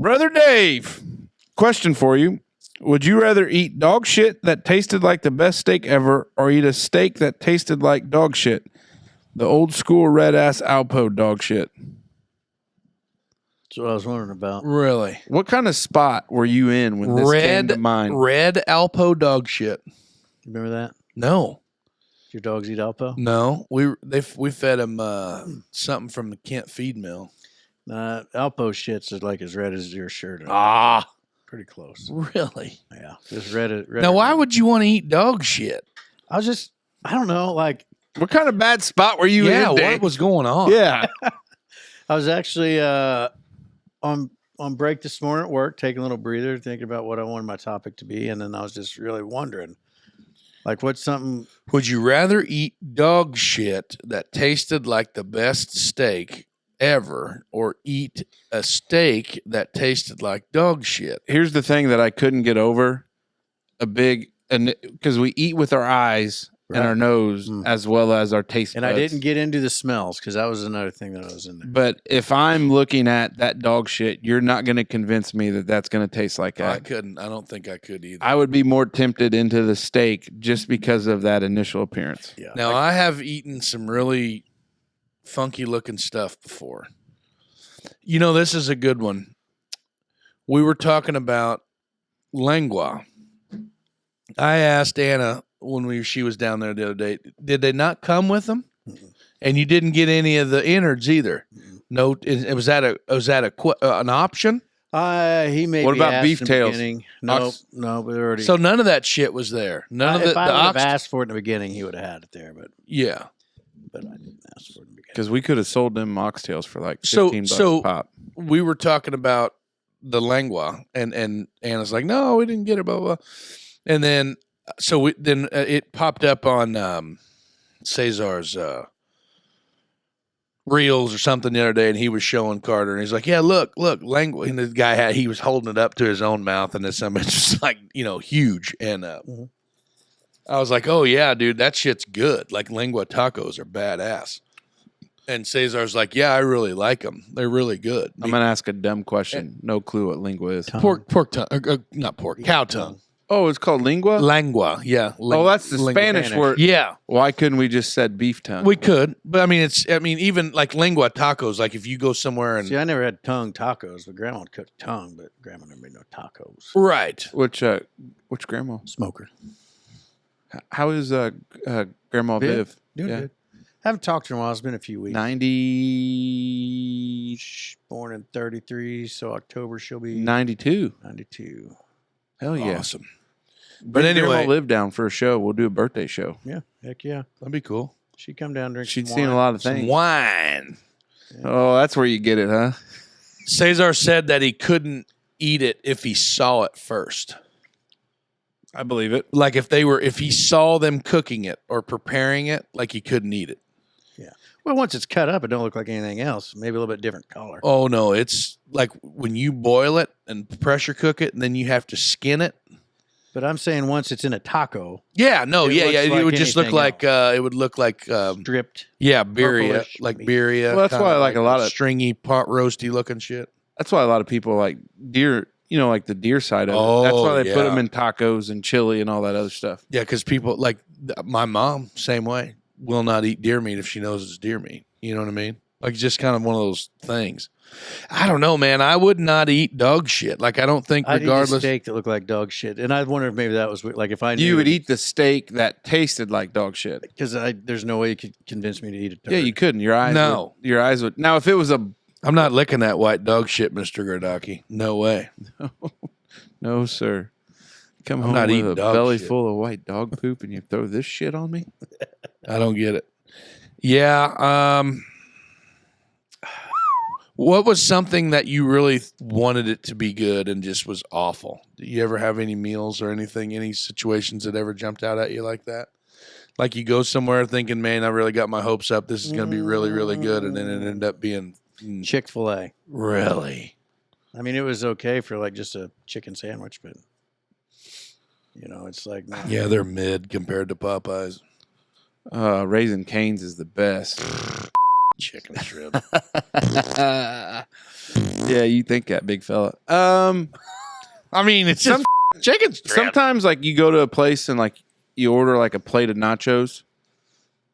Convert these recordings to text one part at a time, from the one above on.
Brother Dave, question for you. Would you rather eat dog shit that tasted like the best steak ever or eat a steak that tasted like dog shit? The old school red ass Alpo dog shit. That's what I was wondering about. Really? What kind of spot were you in when this came to mind? Red Alpo dog shit. Remember that? No. Your dogs eat Alpo? No. We fed him something from the Kent feed mill. Alpo shits is like as red as your shirt. Ah. Pretty close. Really? Yeah. Just red. Now, why would you want to eat dog shit? I don't know, like. What kind of bad spot were you in? Yeah, Dave? what was going on? Yeah. I was actually on break this morning at work, taking a little breather, thinking about what I wanted my topic to be, and then I was just really wondering, like, what's something? Would you rather eat dog shit that tasted like the best steak ever, or eat a steak that tasted like dog shit? Here's the thing that I couldn't get over: because we eat with our eyes. Right. And our nose, as well as our taste buds. And I didn't get into the smells because that was another thing that I was in there. But if I'm looking at that dog shit, you're not going to convince me that that's going to taste like that. I couldn't. I don't think I could either. I would be more tempted into the steak just because of that initial appearance. Yeah. Now, I have eaten some really funky looking stuff before. You know, this is a good one. We were talking about lengua. I asked Anna when she was down there the other day, did they not come with them? Mm-hmm. And you didn't get any of the innards either. Mm-hmm. No, was that an option? He made. What about beef tails? No, but already. So none of that shit was there. None of the. If I would have asked for it in the beginning, he would have had it there. But yeah, but I didn't ask for it in the beginning because we could have sold them oxtails for like $15 a pop. We were talking about the lengua, and Anna's like, no, we didn't get it, blah blah. And then. So it popped up on Cesar's reels or something the other day, and he was showing Carter, and he's like, "Yeah, look, lengua." And the guy he was holding it up to his own mouth, and it's just like huge. And I was like, "Oh yeah, dude, that shit's good. Like lengua tacos are badass." And Cesar's like, "Yeah, I really like them. They're really good." I'm gonna ask a dumb question. No clue what lingua is. Pork tongue, not pork, cow tongue. Oh, it's called lingua? Lengua, yeah. That's the Spanish word. Yeah. Why couldn't we just said beef tongue? We could, but I mean, even like lengua tacos, like if you go somewhere and... See, I never had tongue tacos, but Grandma would cook tongue, but Grandma never made no tacos. Right. Which grandma? Smoker. How is Grandma Viv? Doing good. Haven't talked to her in a while. It's been a few weeks. 90... Born in 33, so October she'll be... 92. 92. Hell yeah. Awesome. But anyway, Grandma live down for a show. We'll do a birthday show. Yeah, heck yeah. That'd be cool. She'd come down, drink She'd some seen wine. a lot of Some things. wine. Yeah. Oh, that's where you get it, huh? Cesar said that he couldn't eat it if he saw it first. I believe it. Like if he saw them cooking it or preparing it, like he couldn't eat it. Yeah. Well, once it's cut up, it don't look like anything else. Maybe a little bit different color. Oh no, it's like when you boil it and pressure cook it, and then you have to skin it. But I'm saying once it's in a taco. Yeah, no, yeah. Like It would just look like it would look like stripped. Yeah, birria, purplish like meat. birria. Well, that's why I like a lot of stringy pot roasty looking shit. That's why a lot of people like deer. Like the deer side of it. That's why they put them in tacos and chili and all that other stuff. Yeah, because people like my mom, same way, will not eat deer meat if she knows it's deer meat. You know what I mean? Like it's just kind of one of those things. I don't know, man. I would not eat dog shit. Like I don't think, regardless. I'd eat a steak that looked like dog shit, and I wonder if maybe that was like if I knew you would eat the steak that tasted like dog shit because there's no way you could convince me to eat it. Yeah, you couldn't. Your eyes. No, your eyes would. Now, if it was I'm not licking that white dog shit, Mr. Gradaki. No way. No, sir. Come home not with eating a dog belly shit. full of white dog poop, and you throw this shit on me. I don't get it. Yeah. What was something that you really wanted it to be good and just was awful? Do you ever have any meals or anything, any situations that ever jumped out at you like that? Like you go somewhere thinking, man, I really got my hopes up. This is going to be really, really good. And then it ended up being Chick-fil-A. Really? I mean, it was okay for like just a chicken sandwich, but it's like, yeah, they're mid compared to Popeyes. Raising Cane's is the best. Chicken strip. Yeah, you think that, big fella. I mean, it's just chicken strips. Sometimes, like, you go to a place and, like, you order, like, a plate of nachos,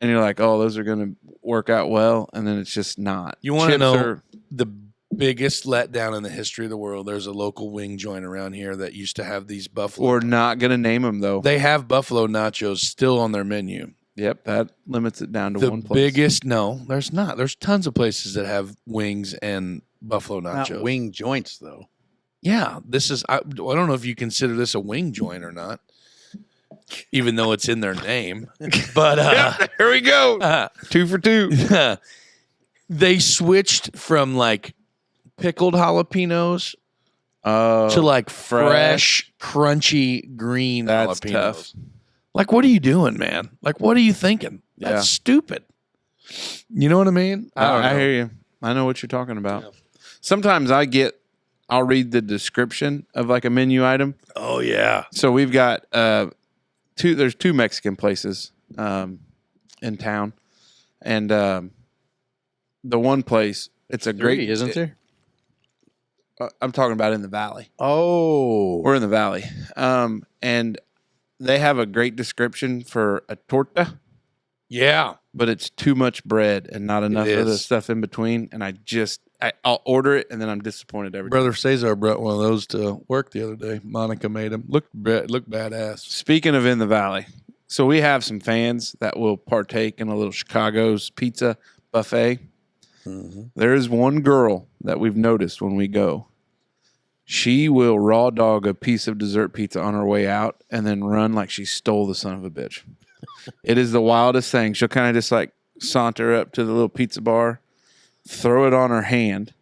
and you're like, oh, those are going to work out well, and then it's just not. You want to Chips know the biggest letdown in the history of the world? There's a local wing joint around here that used to have these buffalo. We're not going to name them, though. They have buffalo nachos still on their menu. Yep, that limits it down to The one place. biggest, no, there's not. There's tons of places that have wings and buffalo nachos. Not wing joints though. Yeah, this is. I don't know if you consider this a wing joint or not, even though it's in their name. But here we go. 2 for 2. They switched from like pickled jalapenos to like fresh, crunchy green That's jalapenos. tough. Like, what are you doing, man? Like, what are you thinking? That's Yeah. stupid. You know what I mean? I don't know. I hear you. I know what you're talking about. Yeah. Sometimes I'll read the description of like a menu item. Oh yeah. So we've got there's 2 Mexican places in town, and the one place, it's a great, isn't there? I'm talking about in the valley. Oh, We're in the valley, and they have a great description for a torta, Yeah. but it's too much bread and not enough of the stuff in between. And I'll order it, and then I'm disappointed every time. Brother Cesar brought one of those to work the other day. Monica made them. Looked badass. Speaking of in the valley, so we have some fans that will partake in a little Chicago's pizza buffet. Mm-hmm. There is one girl that we've noticed when we go. She will raw dog a piece of dessert pizza on her way out and then run like she stole the son of a bitch. It is the wildest thing. She'll kind of just like saunter up to the little pizza bar, throw it on her hand,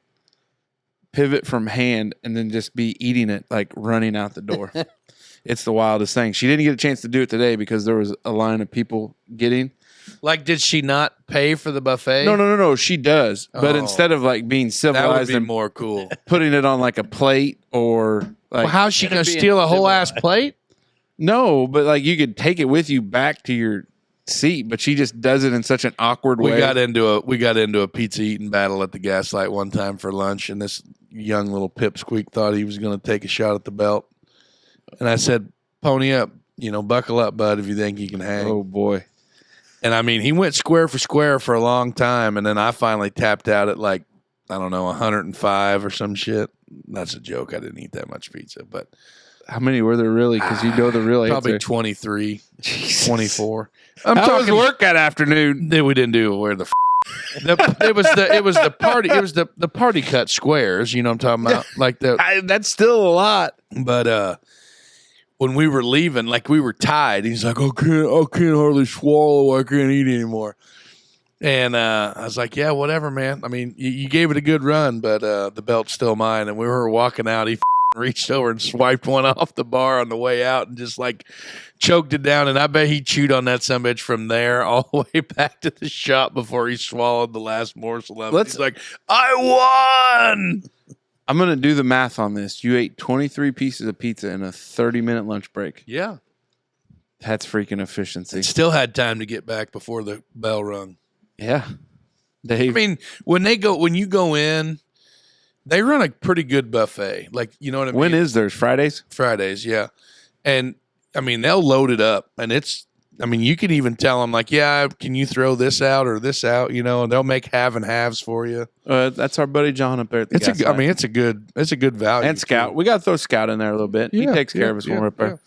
pivot from hand, and then just be eating it like running out the door. It's the wildest thing. She didn't get a chance to do it today because there was a line of people getting. Like, did she not pay for the buffet? No. She does, but Oh. instead of like being That would civilized be and more cool. putting it on like a plate or like Well, how's she going to being steal a whole ass civilized. plate? no, but like you could take it with you back to your seat, but she just does it in such an awkward way. We got into a pizza eating battle at the Gaslight one time for lunch, and this young little pipsqueak thought he was going to take a shot at the belt, and I said, "Pony up, buckle up, bud, if you think you can hang." Oh boy. And I mean, he went square for a long time, and then I finally tapped out at like, I don't know, 105 or some shit. That's a joke. I didn't eat that much pizza, but How many were there really? Because you know the real probably answer. 23, Jesus. 24. I'm How was talking work that afternoon? Then we didn't do where the it was the party. It was the party cut squares. You know what I'm talking about? Like That's still a lot. but when we were leaving, like we were tied. He's like, I can't hardly swallow. I can't eat anymore. And I was like, yeah, whatever, man. I mean, you gave it a good run, but the belt's still mine. And we were walking out. He reached over and swiped one off the bar on the way out and just like choked it down. And I bet he chewed on that sumbitch from there all the way back to the shop before he swallowed the last morsel of it. He's like, I won. I'm going to do the math on this. You ate 23 pieces of pizza in a 30-minute lunch break. Yeah. That's freaking efficiency. Still had time to get back before the bell rung. Yeah. Dave. I mean, when you go in, they run a pretty good buffet. Like, you know what I mean? When is theirs? Fridays? Fridays, yeah. And I mean, they'll load it up, and you can even tell them like, yeah, can you throw this out or this out? And they'll make half and halves for you. That's our buddy John up there at the It's a good value. and Scout. We got to throw Scout in there a little bit. He takes care of us when we're up there.